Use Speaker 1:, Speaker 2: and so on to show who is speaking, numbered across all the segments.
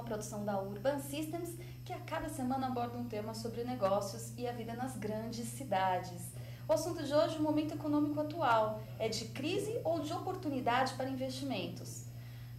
Speaker 1: produção da Urban Systems, que a cada semana aborda um tema sobre negócios e a vida nas grandes cidades. O assunto de hoje, o momento econômico atual, é de crise ou de oportunidade para investimentos?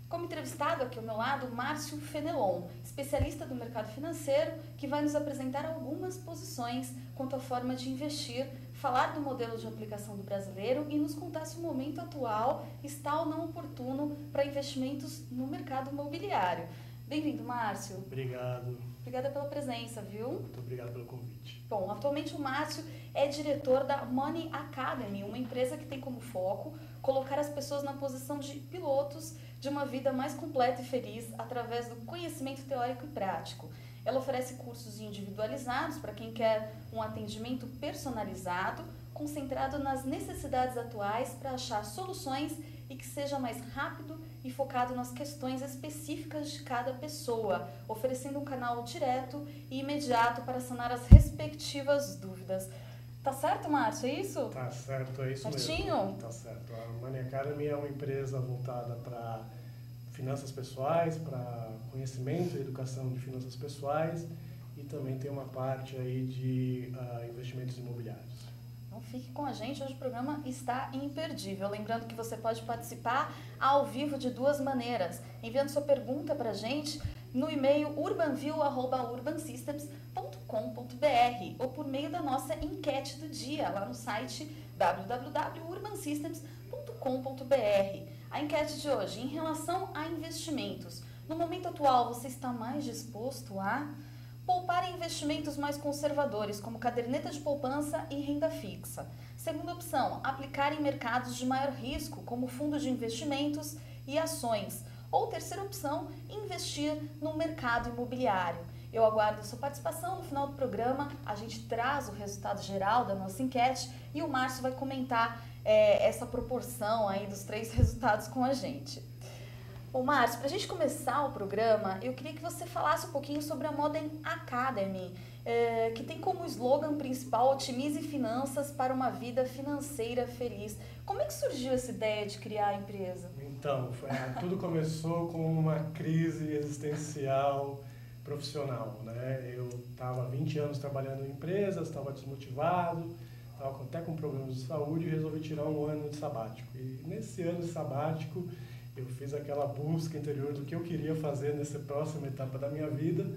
Speaker 1: Como entrevistado aqui ao meu lado, Márcio Fenelon, especialista do mercado financeiro, que vai nos apresentar algumas posições quanto à forma de investir, falar do modelo de aplicação do brasileiro e nos contar se o momento atual está ou não oportuno para investimentos no mercado imobiliário. Bem-vindo, Márcio.
Speaker 2: Obrigado.
Speaker 1: Obrigada pela presença, viu?
Speaker 2: Muito obrigado pelo convite.
Speaker 1: Bom, atualmente o Márcio é diretor da Money Academy, uma empresa que tem como foco colocar as pessoas na posição de pilotos de uma vida mais completa e feliz através do conhecimento teórico e prático. Ela oferece cursos individualizados para quem quer um atendimento personalizado, concentrado nas necessidades atuais para achar soluções e que seja mais rápido e focado nas questões específicas de cada pessoa, oferecendo um canal direto e imediato para sanar as respectivas dúvidas. Tá certo, Márcio? É isso?
Speaker 2: Tá certo, é isso
Speaker 1: Certinho?
Speaker 2: mesmo. Tá certo. A Money Academy é uma empresa voltada para finanças pessoais, para conhecimento e educação de finanças pessoais e também tem uma parte aí de investimentos imobiliários.
Speaker 1: Então fique com a gente, hoje o programa está imperdível. Lembrando que você pode participar ao vivo de duas maneiras, enviando sua pergunta para a gente no e-mail urbanview@urbansystems.com.br ou por meio da nossa enquete do dia, lá no site www.urbansystems.com.br. A enquete de hoje, em relação a investimentos, no momento atual você está mais disposto a poupar em investimentos mais conservadores, como caderneta de poupança e renda fixa? Segunda opção, aplicar em mercados de maior risco, como fundos de investimentos e ações. Ou terceira opção, investir no mercado imobiliário. Eu aguardo a sua participação. No final do programa, a gente traz o resultado geral da nossa enquete e o Márcio vai comentar essa proporção aí dos três resultados com a gente. Bom, Márcio, para a gente começar o programa, eu queria que você falasse um pouquinho sobre a Money Academy, que tem como slogan principal Otimize finanças para uma vida financeira feliz. Como é que surgiu essa ideia de criar a empresa?
Speaker 2: Então, tudo começou com uma crise existencial profissional, né? Eu estava há 20 anos trabalhando em empresas, estava desmotivado, estava até com problemas de saúde e resolvi tirar um ano de sabático. E nesse ano de sabático, eu fiz aquela busca interior do que eu queria fazer nessa próxima etapa da minha vida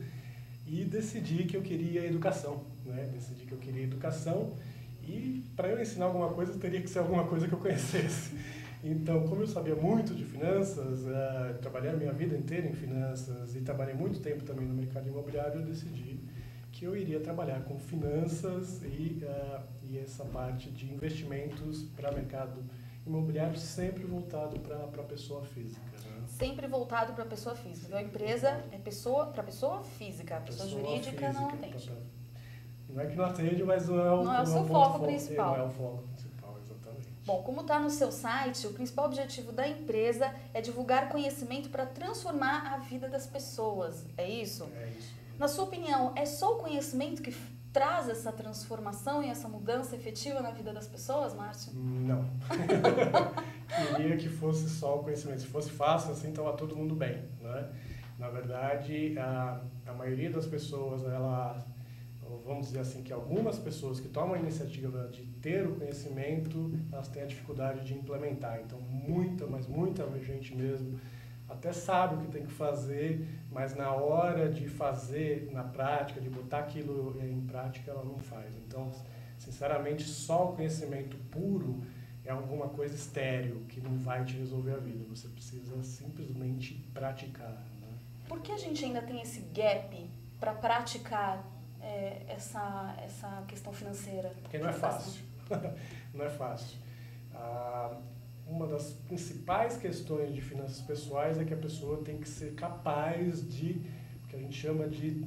Speaker 2: e decidi que eu queria educação, né? Decidi que eu queria educação e para eu ensinar alguma coisa teria que ser alguma coisa que eu conhecesse. Então, como eu sabia muito de finanças, trabalhei a minha vida inteira em finanças e trabalhei muito tempo também no mercado imobiliário, eu decidi que eu iria trabalhar com finanças e essa parte de investimentos para mercado imobiliário sempre voltado para a pessoa física. Né?
Speaker 1: Sempre voltado para a pessoa física. Então, a empresa é para pessoa física, a pessoa jurídica não atende.
Speaker 2: Não é que não atende, mas não é
Speaker 1: o seu foco principal.
Speaker 2: Não é o foco principal, exatamente.
Speaker 1: Bom, como está no seu site, o principal objetivo da empresa é divulgar conhecimento para transformar a vida das pessoas. É isso?
Speaker 2: É isso.
Speaker 1: Na sua opinião, é só o conhecimento que traz essa transformação e essa mudança efetiva na vida das pessoas, Márcio?
Speaker 2: Não. Queria que fosse só o conhecimento. Se fosse fácil, assim, estava todo mundo bem, né? Na verdade, a maioria das pessoas, vamos dizer assim, que algumas pessoas que tomam a iniciativa de ter o conhecimento, elas têm a dificuldade de implementar. Então, muita gente mesmo até sabe o que tem que fazer, mas na hora de fazer na prática, de botar aquilo em prática, ela não faz. Então, sinceramente, só o conhecimento puro é alguma coisa estéril que não vai te resolver a vida. Você precisa simplesmente praticar. Né?
Speaker 1: Por que a gente ainda tem esse gap para praticar essa questão financeira?
Speaker 2: Porque não é fácil. Não é fácil. Uma das principais questões de finanças pessoais é que a pessoa tem que ser capaz de, que a gente chama de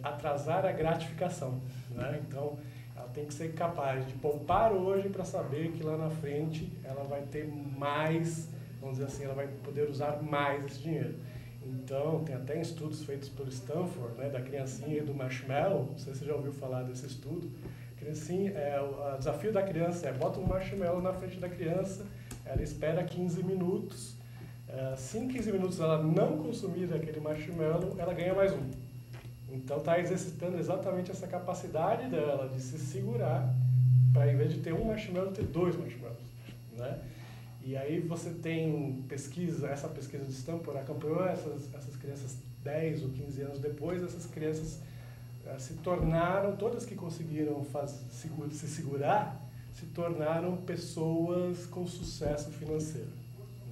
Speaker 2: atrasar a gratificação, né? Então, ela tem que ser capaz de poupar hoje para saber que lá na frente ela vai ter mais, vamos dizer assim, ela vai poder usar mais esse dinheiro. Então, tem até estudos feitos por Stanford, né, da criancinha e do marshmallow, não sei se você já ouviu falar desse estudo. Criancinha, o desafio da criança é bota um marshmallow na frente da criança, ela espera 15 minutos, Se em 15 minutos ela não consumir aquele marshmallow, ela ganha mais um. Então está exercitando exatamente essa capacidade dela de se segurar para, em vez de ter um marshmallow, ter 2 marshmallows, né? E aí você tem pesquisa, essa pesquisa de Stanford acompanhou essas crianças 10 ou 15 anos depois, essas crianças se tornaram, todas que conseguiram se segurar, se tornaram pessoas com sucesso financeiro,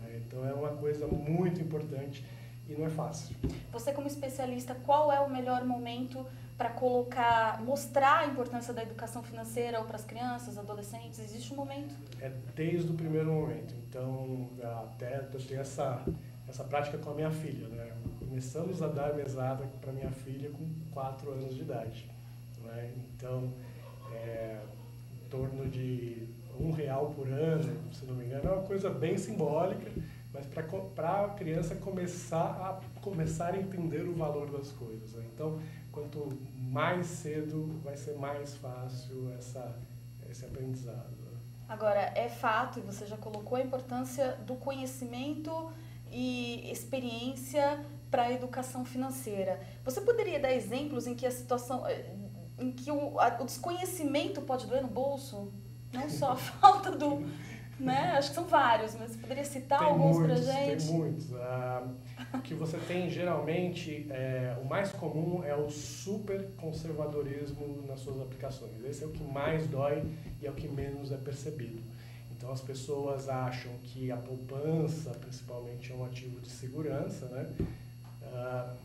Speaker 2: né? Então é uma coisa muito importante e não é fácil.
Speaker 1: Você como especialista, qual é o melhor momento para mostrar a importância da educação financeira para as crianças, adolescentes? Existe um momento?
Speaker 2: É desde o primeiro momento. Então, até eu tenho essa prática com a minha filha, né? Começamos a dar mesada para minha filha com 4 anos de idade, né? Então, em torno de R$1 por ano, se não me engano, é uma coisa bem simbólica, mas para a criança começar a entender o valor das coisas, né? Então, quanto mais cedo vai ser mais fácil esse aprendizado.
Speaker 1: Agora, é fato, e você já colocou a importância do conhecimento e experiência para a educação financeira. Você poderia dar exemplos em que em que o desconhecimento pode doer no bolso? Não só a falta do... Né? Acho que são vários, mas você poderia citar alguns para a gente?
Speaker 2: Tem muitos. O que você tem geralmente, o mais comum é o super conservadorismo nas suas aplicações. Esse é o que mais dói e é o que menos é percebido. Então as pessoas acham que a poupança, principalmente, é um ativo de segurança, né?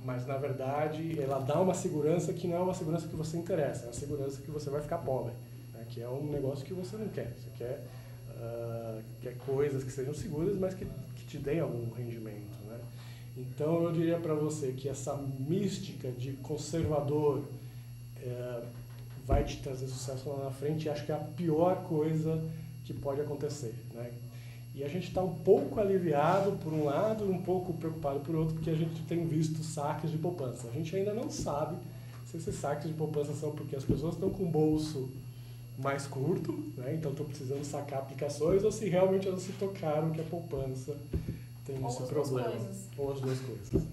Speaker 2: Mas na verdade ela dá uma segurança que não é uma segurança que você interessa, é uma segurança que você vai ficar pobre, né? Que é um negócio que você não quer. Você quer coisas que sejam seguras, mas que te deem algum rendimento, né? Então eu diria para você que essa mística de conservador vai te trazer sucesso lá na frente, e acho que é a pior coisa que pode acontecer, né? E a gente está um pouco aliviado por um lado e um pouco preocupado por outro, porque a gente tem visto saques de poupança. A gente ainda não sabe se esses saques de poupança são porque as pessoas estão com o bolso mais curto, né? Então estão precisando sacar aplicações, ou se realmente elas se tocaram que a poupança tem esse problema. Ou as duas coisas.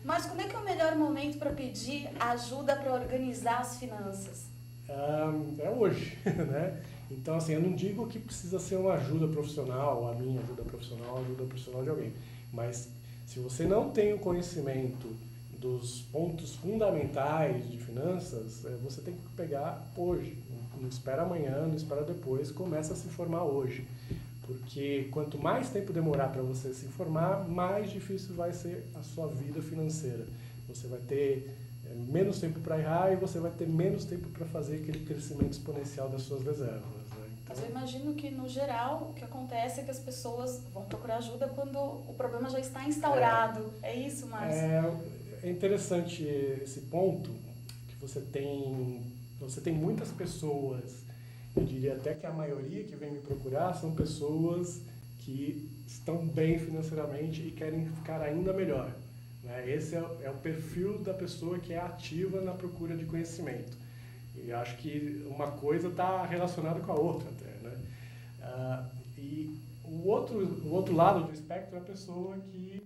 Speaker 1: Mas como é que é o melhor momento para pedir ajuda para organizar as finanças?
Speaker 2: É hoje, né? Então, assim, eu não digo que precisa ser uma ajuda profissional, a minha ajuda profissional de alguém. Mas se você não tem o conhecimento dos pontos fundamentais de finanças, você tem que pegar hoje. Não espera amanhã, não espera depois, começa a se informar hoje. Porque quanto mais tempo demorar para você se informar, mais difícil vai ser a sua vida financeira. Você vai ter menos tempo para errar e você vai ter menos tempo para fazer aquele crescimento exponencial das suas reservas, né? Então,
Speaker 1: mas eu imagino que, no geral, o que acontece é que as pessoas vão procurar ajuda quando o problema já está instaurado. É isso, Márcio?
Speaker 2: É interessante esse ponto, que você tem muitas pessoas, eu diria até que a maioria que vem me procurar são pessoas que estão bem financeiramente e querem ficar ainda melhor, né? Esse é o perfil da pessoa que é ativa na procura de conhecimento. E acho que uma coisa está relacionada com a outra até, né? E o outro lado do espectro é a pessoa que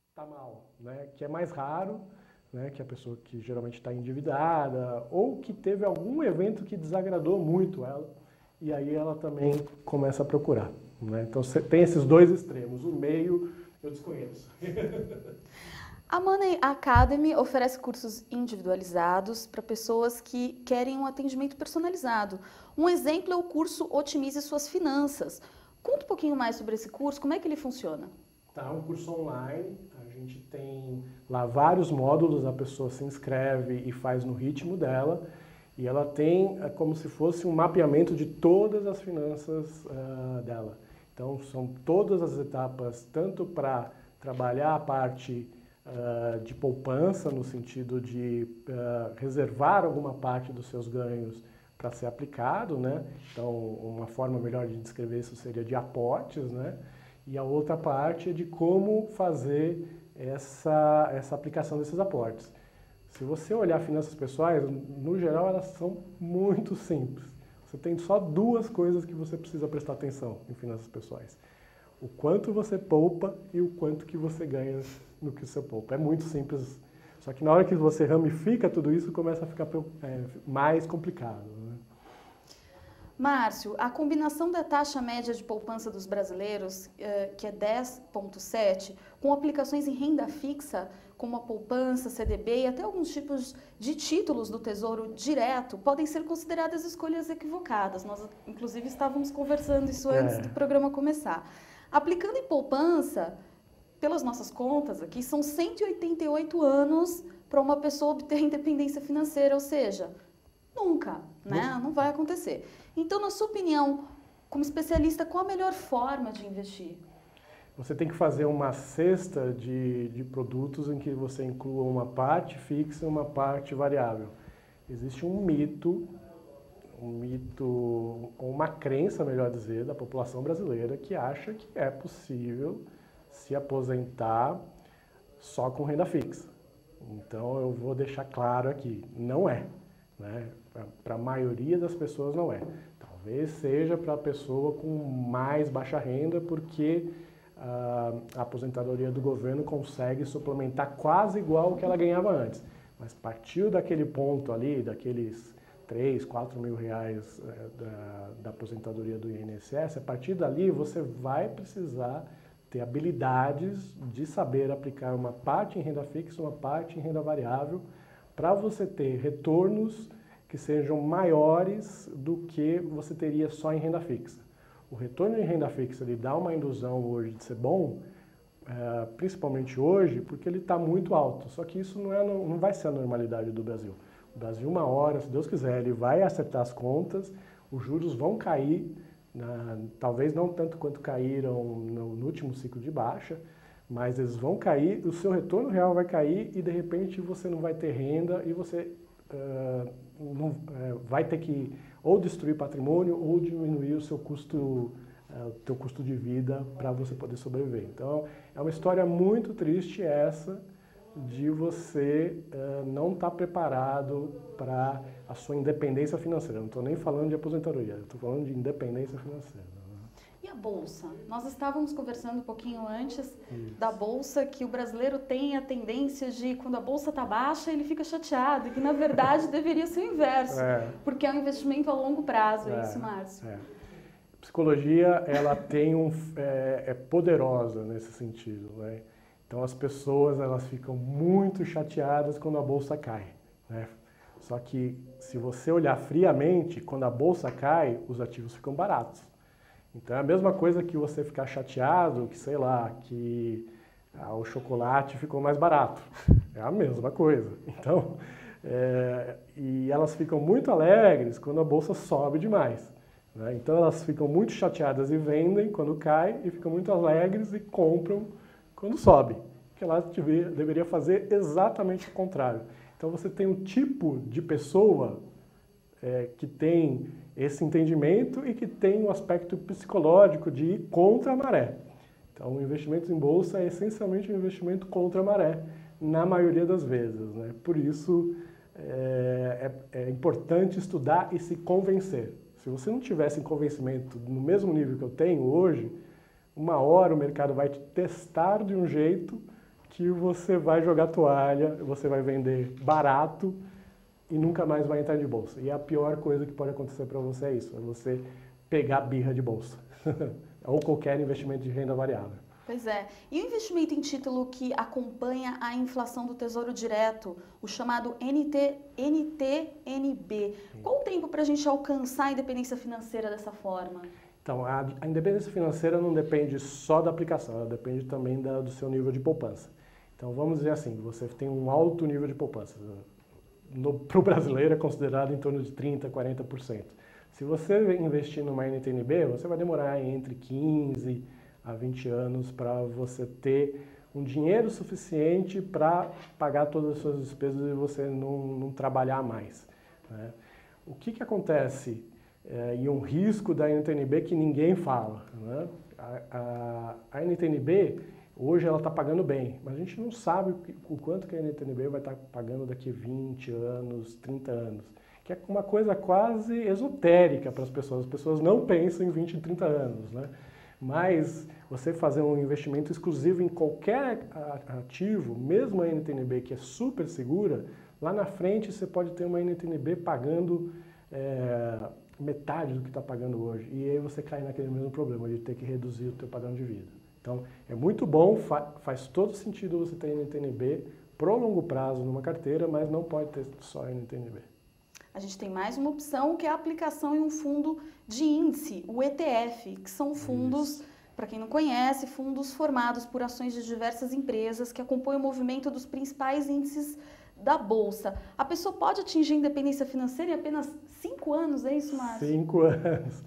Speaker 2: está mal, né? Que é mais raro, né? Que é a pessoa que geralmente está endividada ou que teve algum evento que desagradou muito ela e aí ela também começa a procurar, né? Então você tem esses dois extremos, o meio eu desconheço.
Speaker 1: A Money Academy oferece cursos individualizados para pessoas que querem um atendimento personalizado. Um exemplo é o curso Otimize Suas Finanças. Conta um pouquinho mais sobre esse curso, como é que ele funciona?
Speaker 2: Tá, um curso online, a gente tem lá vários módulos, a pessoa se inscreve e faz no ritmo dela, e ela tem como se fosse um mapeamento de todas as finanças dela. Então, são todas as etapas, tanto para trabalhar a parte de poupança, no sentido de reservar alguma parte dos seus ganhos para ser aplicado, né? Então, uma forma melhor de descrever isso seria de aportes, né? E a outra parte é de como fazer essa aplicação desses aportes. Se você olhar finanças pessoais, no geral elas são muito simples. Você tem só duas coisas que você precisa prestar atenção em finanças pessoais. o quanto você poupa e o quanto que você ganha no que você poupa. É muito simples, só que na hora que você ramifica tudo isso, começa a ficar mais complicado, né?
Speaker 1: Márcio, a combinação da taxa média de poupança dos brasileiros, que é 10,7, com aplicações em renda fixa, como a poupança, CDB e até alguns tipos de títulos do Tesouro Direto, podem ser consideradas escolhas equivocadas. Nós, inclusive, estávamos conversando isso antes do programa começar. Aplicando em poupança, pelas nossas contas aqui, são 188 anos para uma pessoa obter independência financeira, ou seja, nunca, né? Não vai acontecer. Então, na sua opinião, como especialista, qual a melhor forma de investir?
Speaker 2: Você tem que fazer uma cesta de produtos em que você inclua uma parte fixa e uma parte variável. Existe um mito, ou uma crença, melhor dizer, da população brasileira que acha que é possível se aposentar só com renda fixa. Então, eu vou deixar claro aqui, não é, né? Para a maioria das pessoas não é. Talvez seja para a pessoa com mais baixa renda, porque a aposentadoria do governo consegue suplementar quase igual o que ela ganhava antes. Mas partiu daquele ponto ali, daqueles 3, 4 mil reais da aposentadoria do INSS, a partir dali você vai precisar ter habilidades de saber aplicar uma parte em renda fixa, uma parte em renda variável, para você ter retornos que sejam maiores do que você teria só em renda fixa. O retorno em renda fixa ele dá uma ilusão hoje de ser bom, principalmente hoje, porque ele está muito alto. Só que isso não vai ser a normalidade do Brasil. O Brasil, uma hora, se Deus quiser, ele vai acertar as contas, os juros vão cair, talvez não tanto quanto caíram no último ciclo de baixa, mas eles vão cair, o seu retorno real vai cair e de repente você não vai ter renda e você vai ter que ou destruir patrimônio ou diminuir o seu custo, teu custo de vida para você poder sobreviver. Então, é uma história muito triste essa de você não estar preparado para a sua independência financeira. Eu não estou nem falando de aposentadoria, eu estou falando de independência financeira.
Speaker 1: E a Bolsa? Nós estávamos conversando um pouquinho antes da Bolsa, que o brasileiro tem a tendência de, quando a Bolsa está baixa, ele fica chateado, e que, na verdade, deveria ser o inverso, porque é um investimento a longo prazo, é isso, Márcio?
Speaker 2: A psicologia, ela tem é poderosa nesse sentido, né? Então, as pessoas, elas ficam muito chateadas quando a Bolsa cai, né? Só que, se você olhar friamente, quando a Bolsa cai, os ativos ficam baratos. Então é a mesma coisa que você ficar chateado, que sei lá, que o chocolate ficou mais barato. É a mesma coisa. Então, e elas ficam muito alegres quando a bolsa sobe demais, né? Então elas ficam muito chateadas e vendem quando cai e ficam muito alegres e compram quando sobe. Que ela deveria fazer exatamente o contrário. Então você tem um tipo de pessoa que tem esse entendimento e que tem um aspecto psicológico de ir contra a maré. Então, o investimento em bolsa é essencialmente um investimento contra a maré, na maioria das vezes, né? Por isso, é importante estudar e se convencer. Se você não tivesse convencimento no mesmo nível que eu tenho hoje, uma hora o mercado vai te testar de um jeito que você vai jogar toalha, você vai vender barato e nunca mais vai entrar de bolsa. E a pior coisa que pode acontecer para você é isso, é você pegar birra de bolsa. Ou qualquer investimento de renda variável.
Speaker 1: Pois é. E o investimento em título que acompanha a inflação do Tesouro Direto, o chamado NTN-B. Qual o tempo para a gente alcançar a independência financeira dessa forma?
Speaker 2: Então, a independência financeira não depende só da aplicação, ela depende também do seu nível de poupança. Então, vamos dizer assim, você tem um alto nível de poupança. Para o brasileiro é considerado em torno de 30%, 40%. Se você investir numa NTN-B, você vai demorar entre 15 a 20 anos para você ter um dinheiro suficiente para pagar todas as suas despesas e você não trabalhar mais, né? O que acontece e um risco da NTN-B que ninguém fala, né? A NTN-B, hoje ela está pagando bem, mas a gente não sabe o quanto que a NTN-B vai estar pagando daqui a 20 anos, 30 anos, que é uma coisa quase esotérica para as pessoas. As pessoas não pensam em 20 e 30 anos, né? Mas você fazer um investimento exclusivo em qualquer ativo, mesmo a NTNB que é super segura, lá na frente você pode ter uma NTNB pagando metade do que está pagando hoje. E aí você cai naquele mesmo problema de ter que reduzir o teu padrão de vida. Então, é muito bom, faz todo sentido você ter NTNB pro longo prazo numa carteira, mas não pode ter só NTNB.
Speaker 1: A gente tem mais uma opção que é a aplicação em um fundo de índice, o ETF, que são fundos, para quem não conhece, fundos formados por ações de diversas empresas que acompanham o movimento dos principais índices da Bolsa. A pessoa pode atingir a independência financeira em apenas 5 anos, é isso, Márcio?
Speaker 2: 5 anos.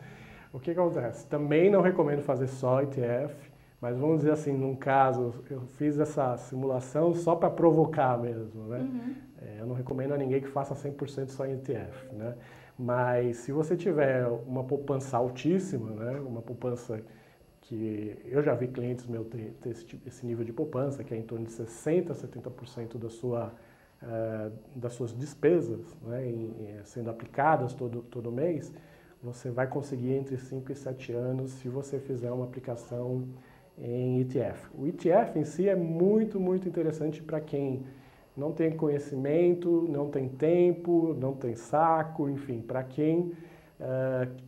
Speaker 2: O que acontece? Também não recomendo fazer só ETF, mas vamos dizer assim, num caso, eu fiz essa simulação só para provocar mesmo, né? Eu não recomendo a ninguém que faça 100% só em ETF, né? Mas se você tiver uma poupança altíssima, né? Uma poupança que eu já vi clientes meus ter esse nível de poupança, que é em torno de 60% a 70% das suas despesas, né? Sendo aplicadas todo mês, você vai conseguir entre 5 e 7 anos se você fizer uma aplicação em ETF. O ETF em si é muito, muito interessante para quem não tem conhecimento, não tem tempo, não tem saco, enfim, para quem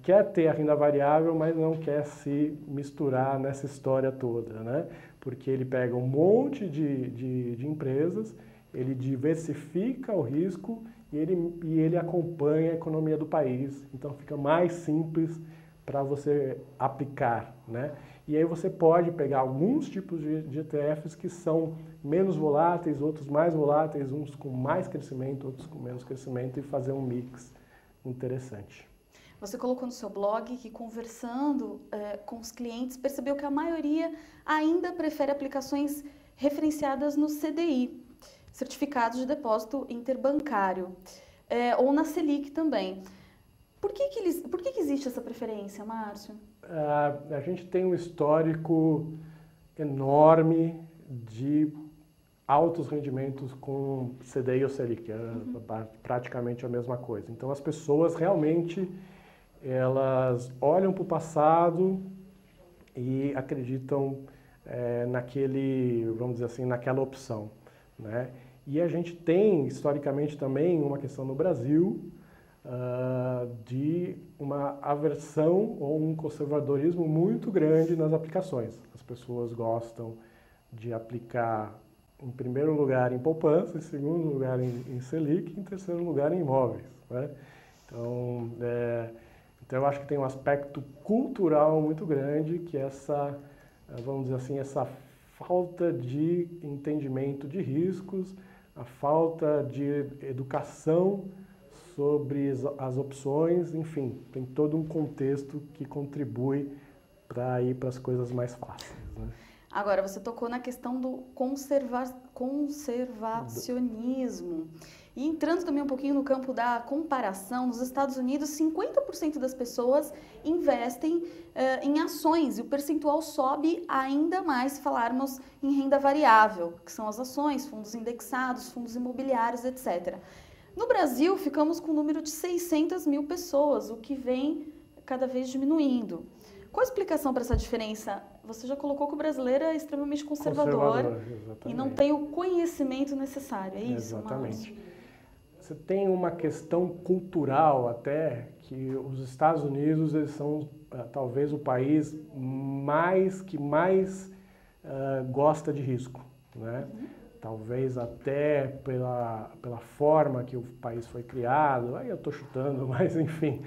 Speaker 2: quer ter a renda variável, mas não quer se misturar nessa história toda, né? Porque ele pega um monte de empresas, ele diversifica o risco e ele acompanha a economia do país. Então fica mais simples para você aplicar, né? E aí você pode pegar alguns tipos de ETFs que são menos voláteis, outros mais voláteis, uns com mais crescimento, outros com menos crescimento e fazer um mix interessante.
Speaker 1: Você colocou no seu blog que conversando com os clientes percebeu que a maioria ainda prefere aplicações referenciadas no CDI, Certificados de Depósito Interbancário, ou na Selic também. Por que existe essa preferência, Márcio?
Speaker 2: A gente tem um histórico enorme de altos rendimentos com CDI ou Selic, praticamente a mesma coisa. Então as pessoas realmente elas olham para o passado e acreditam vamos dizer assim, naquela opção, né? E a gente tem historicamente também uma questão no Brasil de uma aversão ou um conservadorismo muito grande nas aplicações. As pessoas gostam de aplicar, em primeiro lugar, em poupança, em segundo lugar, em Selic, em terceiro lugar, em imóveis, né? Então, eu acho que tem um aspecto cultural muito grande que vamos dizer assim, essa falta de entendimento de riscos, a falta de educação sobre as opções, enfim, tem todo um contexto que contribui para ir para as coisas mais fáceis, né?
Speaker 1: Agora, você tocou na questão do conservacionismo. E entrando também um pouquinho no campo da comparação, nos Estados Unidos, 50% das pessoas investem em ações e o percentual sobe ainda mais se falarmos em renda variável, que são as ações, fundos indexados, fundos imobiliários, etc. No Brasil, ficamos com um número de 600 mil pessoas, o que vem cada vez diminuindo. Qual a explicação para essa diferença? Você já colocou que o brasileiro é extremamente conservador e não tem o conhecimento necessário, é isso,
Speaker 2: Exatamente.
Speaker 1: Márcio?
Speaker 2: Você tem uma questão cultural até, que os Estados Unidos eles são talvez o país que mais gosta de risco, né? Talvez até pela forma que o país foi criado, aí eu estou chutando, mas enfim,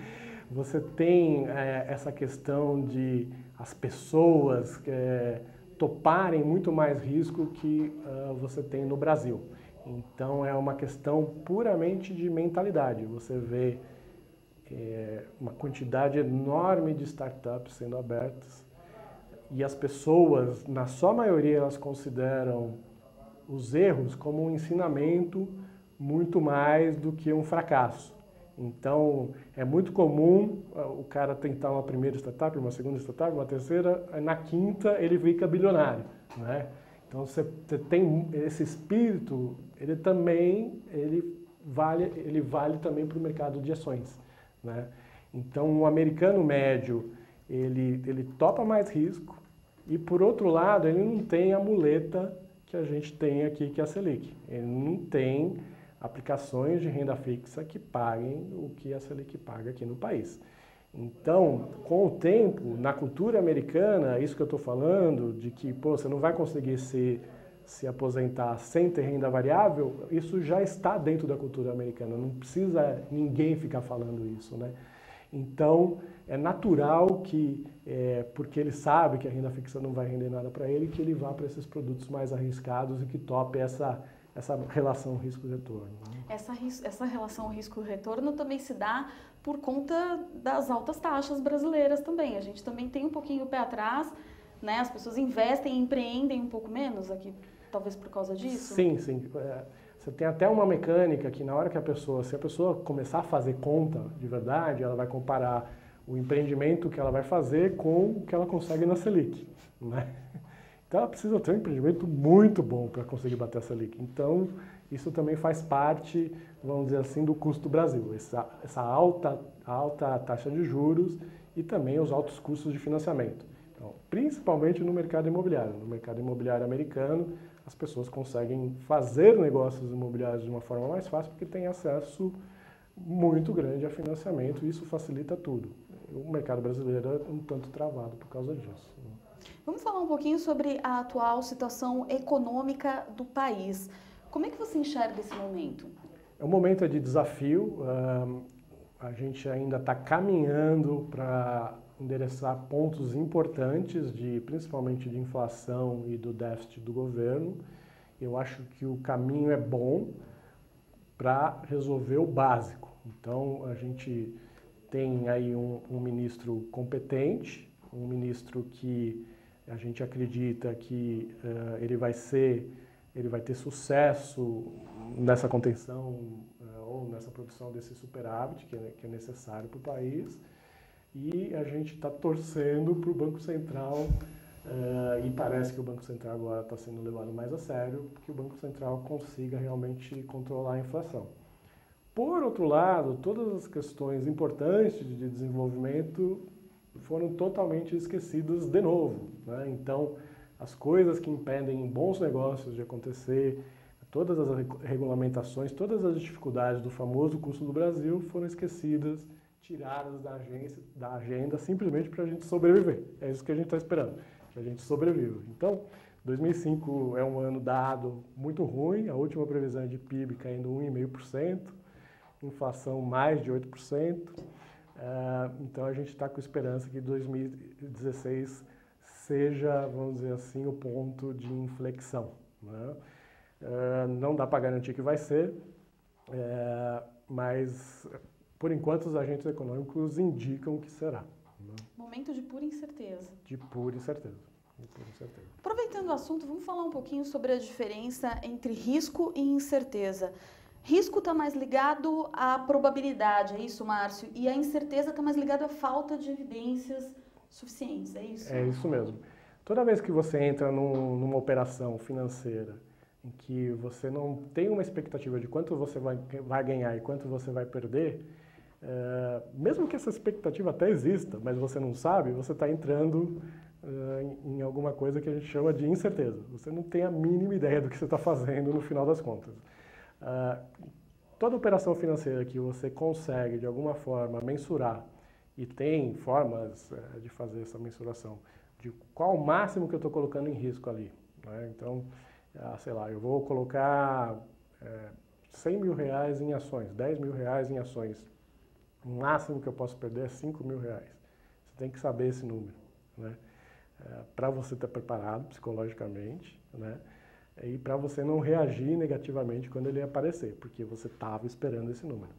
Speaker 2: você tem essa questão de as pessoas toparem muito mais risco que você tem no Brasil. Então é uma questão puramente de mentalidade. Você vê uma quantidade enorme de startups sendo abertas e as pessoas, na sua maioria, elas consideram os erros como um ensinamento muito mais do que um fracasso. Então, é muito comum o cara tentar uma primeira startup, uma segunda startup, uma terceira, na quinta ele fica bilionário, né? Então, você tem esse espírito, ele vale também para o mercado de ações, né? Então, o americano médio, ele topa mais risco e, por outro lado, ele não tem a muleta que a gente tem aqui, que é a Selic. Ele não tem aplicações de renda fixa que paguem o que a Selic paga aqui no país. Então, com o tempo, na cultura americana, isso que eu estou falando, de que você não vai conseguir se aposentar sem ter renda variável, isso já está dentro da cultura americana, não precisa ninguém ficar falando isso, né? Então, é natural que, porque ele sabe que a renda fixa não vai render nada para ele, que ele vá para esses produtos mais arriscados e que tope essa relação risco-retorno. Né?
Speaker 1: Essa relação risco-retorno também se dá por conta das altas taxas brasileiras também. A gente também tem um pouquinho o pé atrás, né? As pessoas investem e empreendem um pouco menos aqui, talvez por causa disso?
Speaker 2: Sim, sim. Você tem até uma mecânica que na hora que se a pessoa começar a fazer conta de verdade, ela vai comparar o empreendimento que ela vai fazer com o que ela consegue na Selic, né? Então ela precisa ter um empreendimento muito bom para conseguir bater a Selic. Então isso também faz parte, vamos dizer assim, do custo do Brasil, essa alta taxa de juros e também os altos custos de financiamento. Então, principalmente no mercado imobiliário. No mercado imobiliário americano, as pessoas conseguem fazer negócios imobiliários de uma forma mais fácil porque tem acesso muito grande a financiamento e isso facilita tudo. O mercado brasileiro é um tanto travado por causa disso.
Speaker 1: Vamos falar um pouquinho sobre a atual situação econômica do país. Como é que você enxerga esse momento?
Speaker 2: É um momento de desafio. A gente ainda está caminhando para endereçar pontos importantes, principalmente de inflação e do déficit do governo. Eu acho que o caminho é bom para resolver o básico. Então, a gente tem aí um ministro competente, um ministro que a gente acredita que ele vai ter sucesso nessa contenção ou nessa produção desse superávit que é necessário para o país. E a gente está torcendo para o Banco Central, e parece que o Banco Central agora está sendo levado mais a sério, que o Banco Central consiga realmente controlar a inflação. Por outro lado, todas as questões importantes de desenvolvimento foram totalmente esquecidas de novo, né? Então, as coisas que impedem bons negócios de acontecer, todas as regulamentações, todas as dificuldades do famoso custo do Brasil foram esquecidas, tiradas da agenda simplesmente para a gente sobreviver. É isso que a gente está esperando, que a gente sobreviva. Então, 2005 é um ano dado muito ruim, a última previsão é de PIB caindo 1,5%, inflação mais de 8%. Então a gente está com esperança que 2016 seja, vamos dizer assim, o ponto de inflexão, né? Não dá para garantir que vai ser, mas por enquanto os agentes econômicos indicam que será. Né?
Speaker 1: Momento de pura incerteza.
Speaker 2: De pura incerteza. De pura incerteza.
Speaker 1: Aproveitando o assunto, vamos falar um pouquinho sobre a diferença entre risco e incerteza. Risco está mais ligado à probabilidade, é isso, Márcio? E a incerteza está mais ligada à falta de evidências suficientes, é isso?
Speaker 2: É isso mesmo. Toda vez que você entra numa operação financeira em que você não tem uma expectativa de quanto você vai ganhar e quanto você vai perder, mesmo que essa expectativa até exista, mas você não sabe, você está entrando em alguma coisa que a gente chama de incerteza. Você não tem a mínima ideia do que você está fazendo no final das contas. Toda operação financeira que você consegue, de alguma forma, mensurar, e tem formas de fazer essa mensuração, de qual o máximo que eu estou colocando em risco ali, né? Então, sei lá, eu vou colocar 100 mil reais em ações, 10 mil reais em ações. O máximo que eu posso perder é 5 mil reais. Você tem que saber esse número, né? Para você estar preparado psicologicamente, né? E para você não reagir negativamente quando ele aparecer, porque você estava esperando esse número.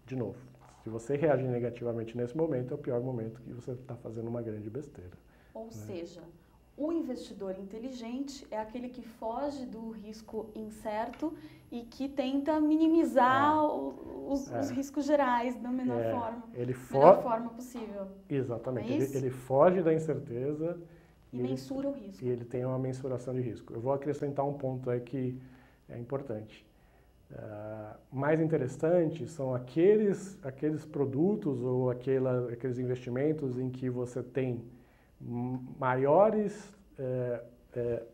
Speaker 2: De novo, se você reagir negativamente nesse momento, é o pior momento que você está fazendo uma grande besteira.
Speaker 1: Ou seja, o investidor inteligente é aquele que foge do risco incerto e que tenta minimizar os riscos gerais da melhor forma possível.
Speaker 2: Exatamente.
Speaker 1: É isso?
Speaker 2: Ele foge da incerteza
Speaker 1: e mensura o risco.
Speaker 2: E ele tem uma mensuração de risco. Eu vou acrescentar um ponto aí que é importante. mais interessantes são aqueles produtos ou aqueles investimentos em que você tem maiores,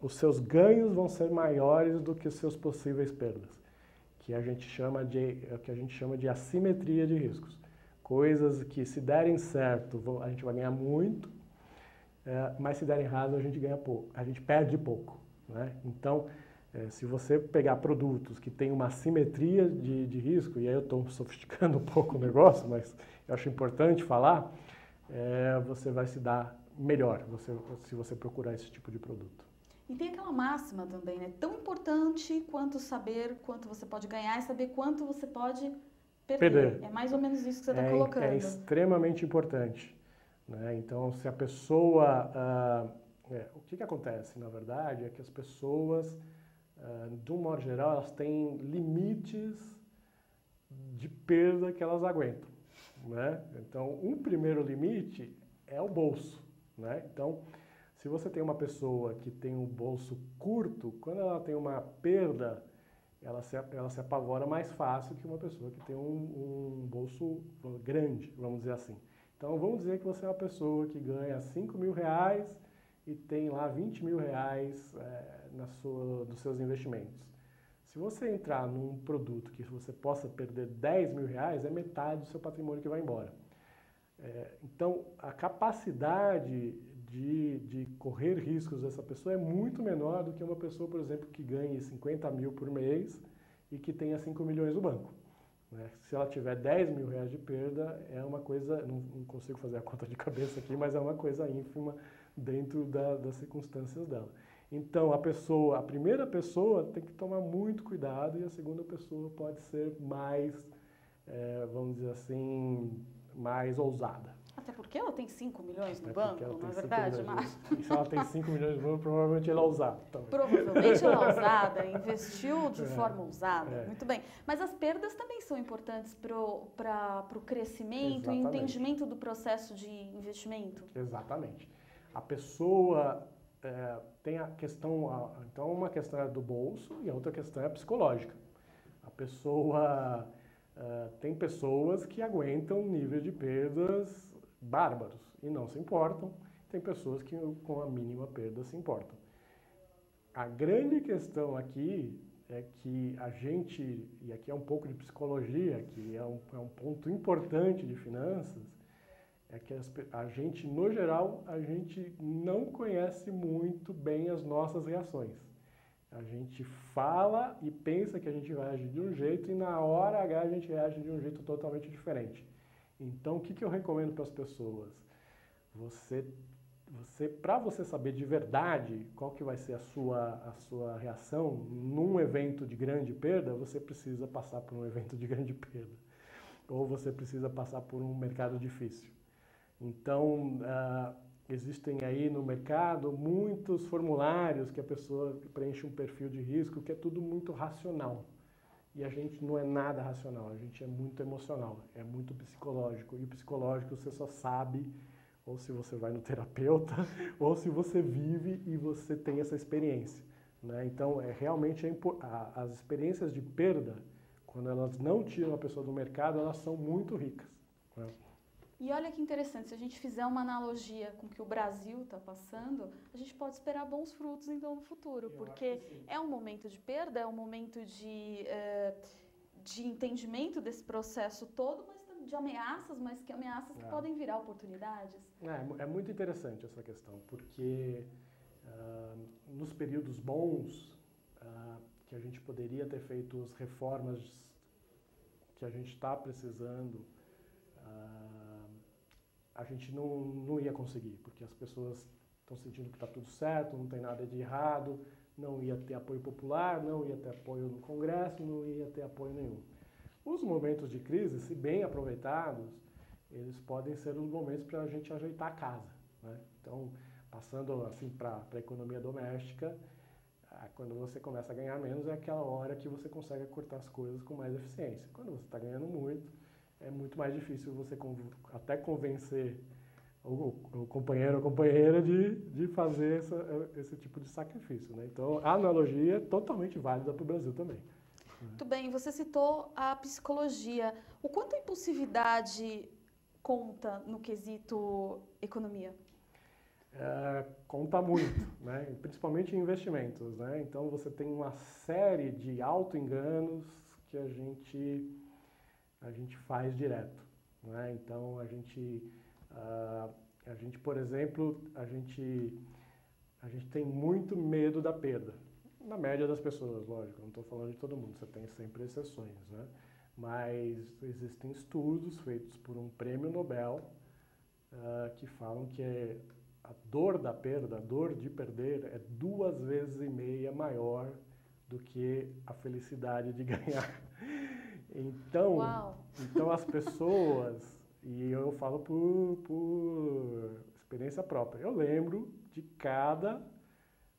Speaker 2: os seus ganhos vão ser maiores do que os seus possíveis perdas, que a gente chama de assimetria de riscos. Coisas que, se derem certo, a gente vai ganhar muito, mas se derem errado, a gente ganha pouco, a gente perde pouco, né? Então, se você pegar produtos que têm uma assimetria de risco, e aí eu estou sofisticando um pouco o negócio, mas eu acho importante falar, você vai se dar melhor se você procurar esse tipo de produto.
Speaker 1: E tem aquela máxima também, né? Tão importante quanto saber quanto você pode ganhar e saber quanto você pode perder. É mais ou menos isso que você está colocando.
Speaker 2: É extremamente importante, né? Então, se a pessoa... o que acontece, na verdade, é que as pessoas, de um modo geral, elas têm limites de perda que elas aguentam, né? Então, um primeiro limite é o bolso, né? Então, se você tem uma pessoa que tem um bolso curto, quando ela tem uma perda, ela se apavora mais fácil que uma pessoa que tem um bolso grande, vamos dizer assim. Então, vamos dizer que você é uma pessoa que ganha R$5.000 e tem lá R$20.000 dos seus investimentos. Se você entrar num produto que você possa perder R$10.000, é metade do seu patrimônio que vai embora. Então, a capacidade de correr riscos dessa pessoa é muito menor do que uma pessoa, por exemplo, que ganhe 50 mil por mês e que tenha 5 milhões no banco, né? Se ela tiver 10 mil reais de perda, é uma coisa, não consigo fazer a conta de cabeça aqui, mas é uma coisa ínfima dentro das circunstâncias dela. Então, a primeira pessoa tem que tomar muito cuidado e a segunda pessoa pode ser mais, vamos dizer assim, mais ousada.
Speaker 1: Até porque ela tem 5 milhões no banco, não é verdade, Márcio?
Speaker 2: E se ela tem 5 milhões no banco, provavelmente ela é ousada.
Speaker 1: Provavelmente ela é ousada, investiu de forma ousada. Muito bem. Mas as perdas também são importantes para o crescimento e entendimento do processo de investimento?
Speaker 2: Exatamente. A pessoa tem a questão... Então, uma questão é do bolso e a outra questão é psicológica. A pessoa... tem pessoas que aguentam nível de perdas bárbaros e não se importam. Tem pessoas que com a mínima perda se importam. A grande questão aqui é que a gente, e aqui é um pouco de psicologia, que é um ponto importante de finanças, é que a gente, no geral, a gente não conhece muito bem as nossas reações. A gente fala e pensa que a gente vai agir de um jeito e na hora H a gente reage de um jeito totalmente diferente. Então, o que eu recomendo para as pessoas? Para você saber de verdade qual que vai ser a sua reação num evento de grande perda, você precisa passar por um evento de grande perda. Ou você precisa passar por um mercado difícil. Então, existem aí no mercado muitos formulários que a pessoa preenche um perfil de risco, que é tudo muito racional. E a gente não é nada racional, a gente é muito emocional, é muito psicológico. E o psicológico você só sabe ou se você vai no terapeuta, ou se você vive e você tem essa experiência, né? Então, realmente as experiências de perda, quando elas não tiram a pessoa do mercado, elas são muito ricas, né?
Speaker 1: E olha que interessante, se a gente fizer uma analogia com o que o Brasil está passando, a gente pode esperar bons frutos então no futuro, porque é um momento de perda, é um momento de entendimento desse processo todo, mas de ameaças, mas que ameaças que podem virar oportunidades.
Speaker 2: É muito interessante essa questão, porque nos períodos bons, que a gente poderia ter feito as reformas que a gente está precisando, a gente não ia conseguir, porque as pessoas estão sentindo que está tudo certo, não tem nada de errado, não ia ter apoio popular, não ia ter apoio no Congresso, não ia ter apoio nenhum. Os momentos de crise, se bem aproveitados, eles podem ser os momentos para a gente ajeitar a casa, né? Então, passando assim para a economia doméstica, quando você começa a ganhar menos, é aquela hora que você consegue cortar as coisas com mais eficiência. Quando você está ganhando muito, é muito mais difícil você até convencer o companheiro ou a companheira de fazer esse tipo de sacrifício, né? Então, a analogia é totalmente válida para o Brasil também.
Speaker 1: Muito bem, você citou a psicologia. O quanto a impulsividade conta no quesito economia?
Speaker 2: Conta muito, né? Principalmente em investimentos, né? Então você tem uma série de auto-enganos que a gente faz direto, né? Então a gente, por exemplo, a gente tem muito medo da perda. Na média das pessoas, lógico, não estou falando de todo mundo, você tem sempre exceções, né? Mas existem estudos feitos por um prêmio Nobel que falam que a dor da perda, a dor de perder, é 2,5 vezes maior do que a felicidade de ganhar. Então as pessoas, e eu falo por experiência própria, eu lembro de cada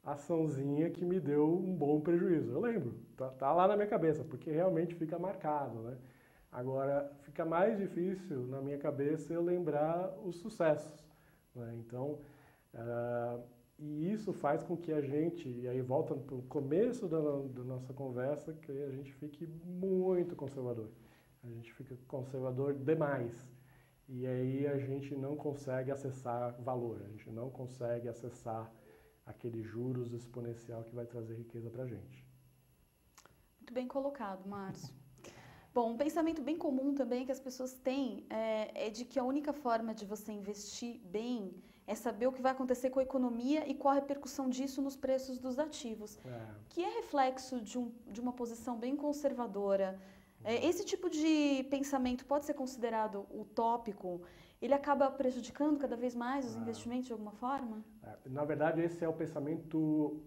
Speaker 2: açãozinha que me deu um bom prejuízo. Eu lembro, tá lá na minha cabeça, porque realmente fica marcado, né? Agora, fica mais difícil na minha cabeça eu lembrar os sucessos, né? Então, e isso faz com que a gente, e aí volta para o começo da nossa conversa, que a gente fique muito conservador. A gente fica conservador demais. E aí a gente não consegue acessar valor, a gente não consegue acessar aquele juros exponencial que vai trazer riqueza para a gente.
Speaker 1: Muito bem colocado, Márcio. Bom, um pensamento bem comum também que as pessoas têm é de que a única forma de você investir bem é saber o que vai acontecer com a economia e qual a repercussão disso nos preços dos ativos, que é reflexo de uma posição bem conservadora. Esse tipo de pensamento pode ser considerado utópico? Ele acaba prejudicando cada vez mais os investimentos de alguma forma?
Speaker 2: Na verdade, esse é o pensamento